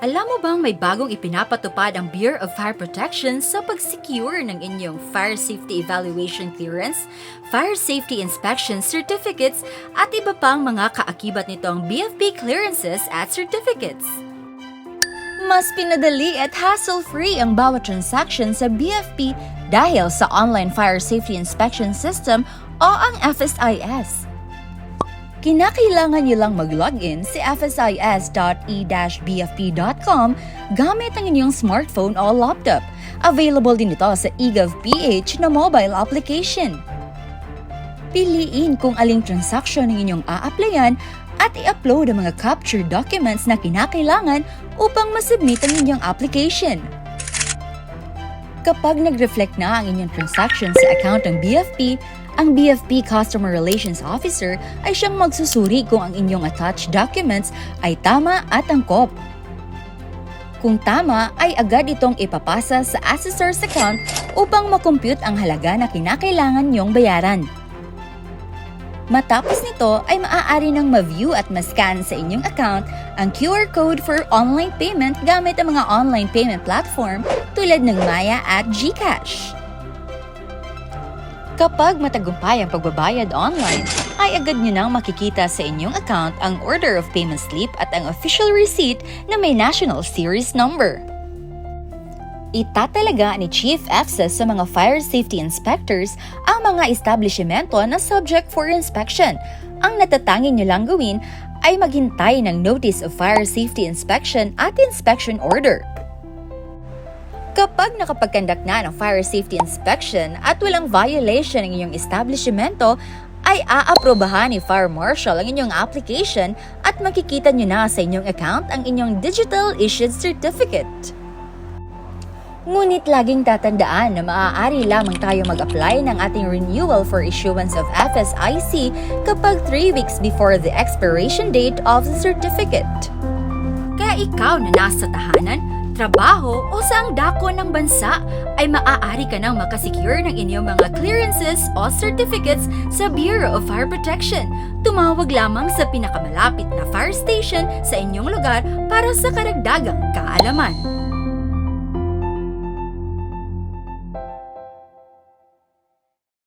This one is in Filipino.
Alam mo bang may bagong ipinapatupad ang Bureau of Fire Protection sa pag-secure ng inyong Fire Safety Evaluation Clearance, Fire Safety Inspection Certificates at iba pang mga kaakibat nitong BFP clearances at certificates. Mas pinadali at hassle-free ang bawat transaction sa BFP dahil sa Online Fire Safety Inspection System o ang FSIS. Kinakailangan niyo lang mag-login sa fsis.e-bfp.com gamit ang inyong smartphone o laptop. Available din ito sa eGovPH na mobile application. Piliin kung aling transaction ang inyong a-applyan at i-upload ang mga captured documents na kinakailangan upang masubmit ang inyong application. Kapag nag-reflect na ang inyong transaction sa account ng BFP, ang BFP Customer Relations Officer ay siyang magsusuri kung ang inyong attached documents ay tama at angkop. Kung tama, ay agad itong ipapasa sa assessor's account upang makompute ang halaga na kinakailangan niyong bayaran. Matapos nito ay maaari nang ma-view at ma-scan sa inyong account ang QR code for online payment gamit ang mga online payment platform tulad ng Maya at GCash. Kapag matagumpay ang pagbabayad online, ay agad nyo nang makikita sa inyong account ang order of payment slip at ang official receipt na may national series number. Itatalaga ni Chief FSIS sa mga fire safety inspectors ang mga establishmento na subject for inspection. Ang natatanging nyo lang gawin ay maghintay ng Notice of Fire Safety Inspection at Inspection Order. Kapag nakapag-conduct na ng fire safety inspection at walang violation ng inyong establishmento, ay aaprobahan ni Fire Marshal ang inyong application at makikita nyo na sa inyong account ang inyong digital issued certificate. Ngunit laging tatandaan na maaari lamang tayo mag-apply ng ating renewal for issuance of FSIC kapag 3 weeks before the expiration date of the certificate. Kaya ikaw na nasa tahanan, trabaho o sa ang dako ng bansa ay maaari ka nang makasecure ng inyong mga clearances o certificates sa Bureau of Fire Protection. Tumawag lamang sa pinakamalapit na fire station sa inyong lugar para sa karagdagang kaalaman.